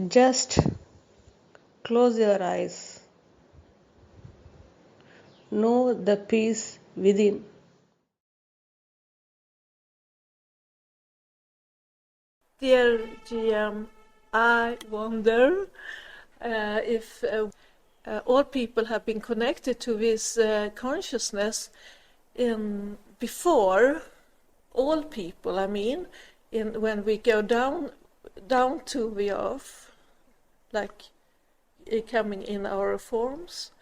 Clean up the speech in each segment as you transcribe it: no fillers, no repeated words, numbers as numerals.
Just close your eyes. Know the peace within. Dear GM, I wonder if all people have been connected to this consciousness before. All people, I mean, when we go down to the earth, like coming in our forms,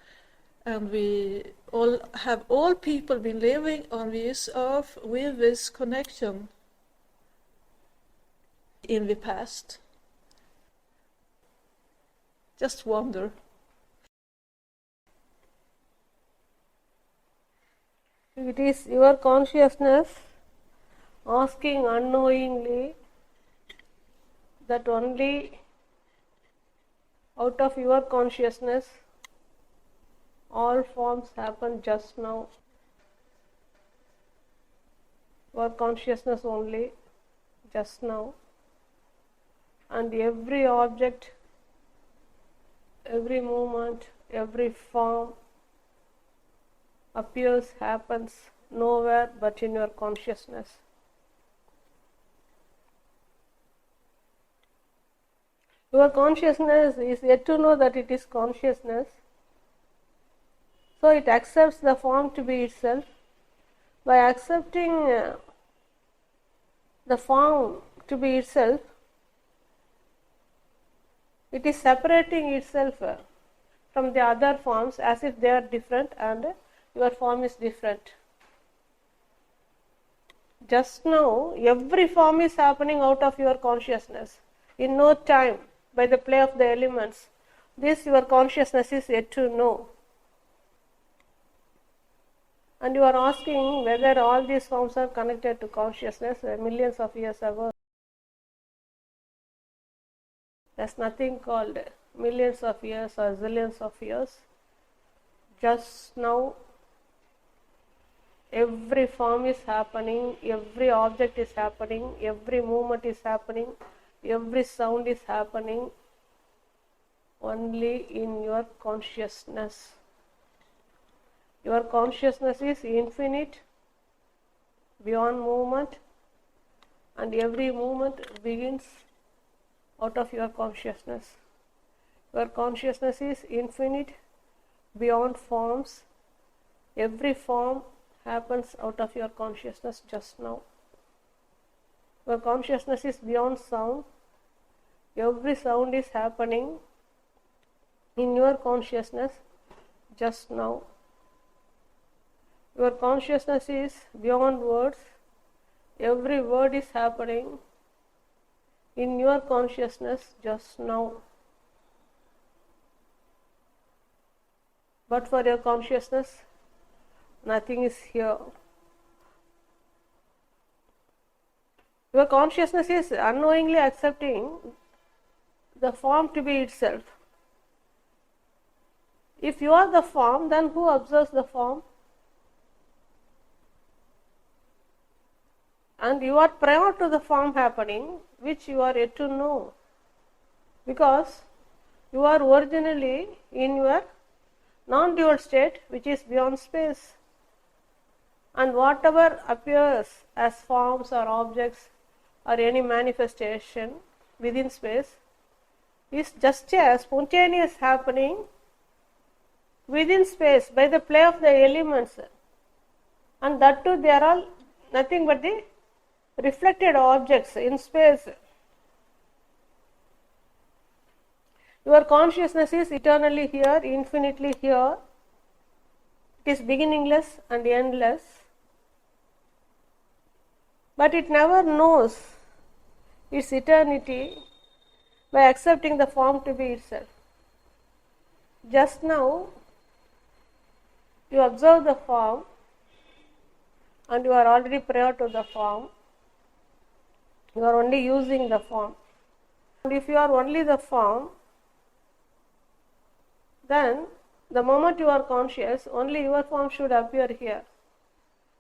and we all people been living on this earth with this connection in the past. Just wonder. It is your consciousness asking unknowingly that only out of your consciousness all forms happen just now. Your consciousness only, just now. And every object, every movement, every form appears, happens nowhere but in your consciousness. Your consciousness is yet to know that it is consciousness, so it accepts the form to be itself. By accepting the form to be itself, it is separating itself from the other forms as if they are different and your form is different. Just now, every form is happening out of your consciousness in no time by the play of the elements. This your consciousness is yet to know. And you are asking whether all these forms are connected to consciousness millions of years ago. There's nothing called millions of years or zillions of years. Just now, every form is happening, every object is happening, every movement is happening, every sound is happening only in your consciousness. Your consciousness is infinite, beyond movement, and every movement begins out of your consciousness. Your consciousness is infinite, beyond forms. Every form happens out of your consciousness just now. Your consciousness is beyond sound. Every sound is happening in your consciousness just now. Your consciousness is beyond words. Every word is happening in your consciousness just now. But for your consciousness, nothing is here. Your consciousness is unknowingly accepting the form to be itself. If you are the form, then who observes the form? And you are prior to the form happening, which you are yet to know. Because you are originally in your non-dual state, which is beyond space. And whatever appears as forms or objects or any manifestation within space is just a spontaneous happening within space by the play of the elements. And that too, they are all nothing but the reflected objects in space. Your consciousness is eternally here, infinitely here. It is beginningless and endless. But it never knows its eternity by accepting the form to be itself. Just now, you observe the form and you are already prior to the form. You are only using the form. And if you are only the form, then the moment you are conscious, only your form should appear here.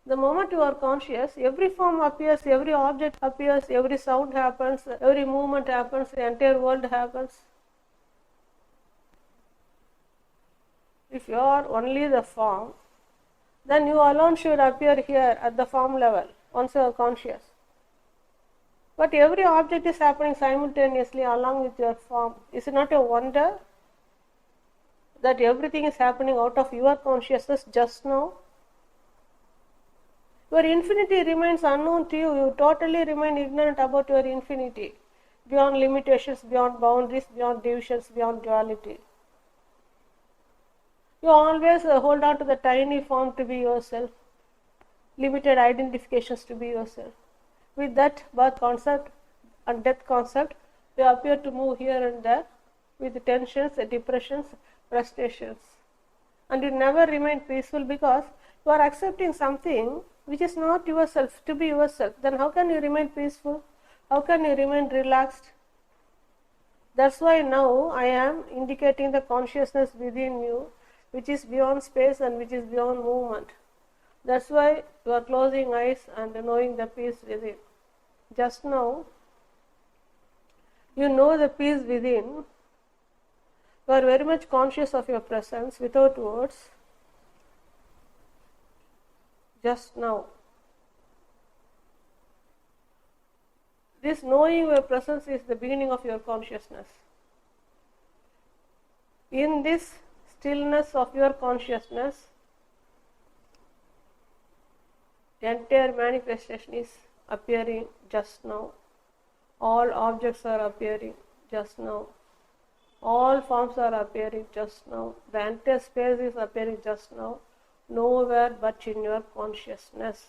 The moment you are conscious, every form appears, every object appears, every sound happens, every movement happens, the entire world happens. If you are only the form, then you alone should appear here at the form level once you are conscious. But every object is happening simultaneously along with your form. Is it not a wonder that everything is happening out of your consciousness just now? Your infinity remains unknown to you. You totally remain ignorant about your infinity, beyond limitations, beyond boundaries, beyond divisions, beyond duality. You always hold on to the tiny form to be yourself, limited identifications to be yourself. With that birth concept and death concept, you appear to move here and there with tensions, depressions, frustrations. And you never remain peaceful because you are accepting something which is not yourself to be yourself. Then how can you remain peaceful? How can you remain relaxed? That's why now I am indicating the consciousness within you, which is beyond space and which is beyond movement. That's why you are closing eyes and knowing the peace within. Just now, you know the peace within. You are very much conscious of your presence without words. Just now. This knowing your presence is the beginning of your consciousness. In this stillness of your consciousness, the entire manifestation is appearing just now. All objects are appearing just now. All forms are appearing just now. The entire space is appearing just now. Nowhere but in your consciousness.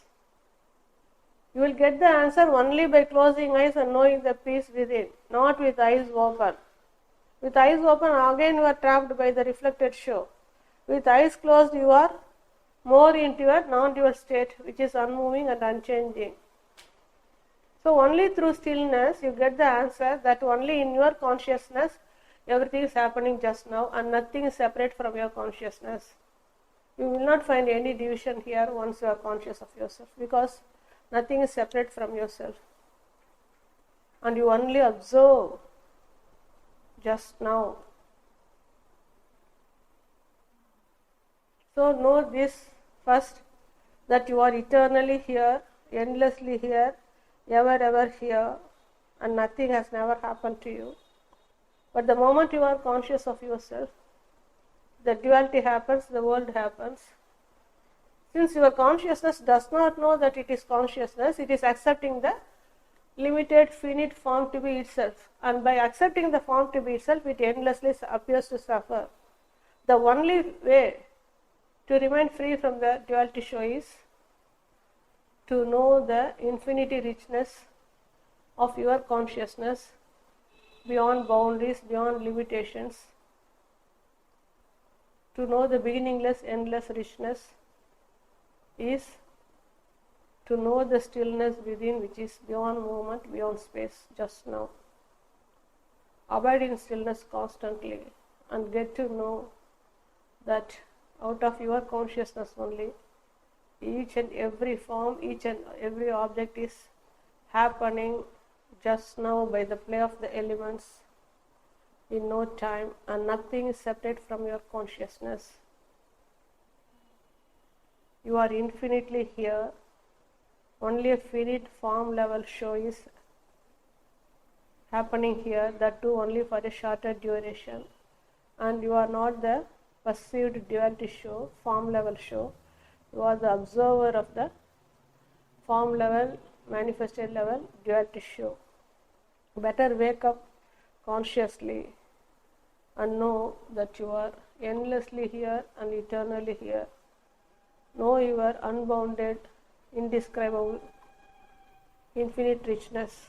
You will get the answer only by closing eyes and knowing the peace within, not with eyes open. With eyes open, again you are trapped by the reflected show. With eyes closed, you are more into your non-dual state, which is unmoving and unchanging. So only through stillness you get the answer that only in your consciousness everything is happening just now and nothing is separate from your consciousness. You will not find any division here once you are conscious of yourself, because nothing is separate from yourself. And you only observe just now. So know this first, that you are eternally here, endlessly here, ever here, and nothing has never happened to you. But the moment you are conscious of yourself, the duality happens, the world happens. Since your consciousness does not know that it is consciousness, it is accepting the limited, finite form to be itself. And by accepting the form to be itself, it endlessly appears to suffer. The only way to remain free from the duality show is to know the infinity richness of your consciousness beyond boundaries, beyond limitations, to know the beginningless, endless richness is to know the stillness within, which is beyond movement, beyond space, just now. Abide in stillness constantly and get to know that out of your consciousness only, each and every form, each and every object is happening just now by the play of the elements in no time, and nothing is separate from your consciousness. You are infinitely here. Only a finite form level show is happening here, that too only for a shorter duration. And you are not the perceived duality show, form level show. You are the observer of the form level, manifested level, duality show. Better wake up consciously and know that you are endlessly here and eternally here. Know your unbounded, indescribable, infinite richness.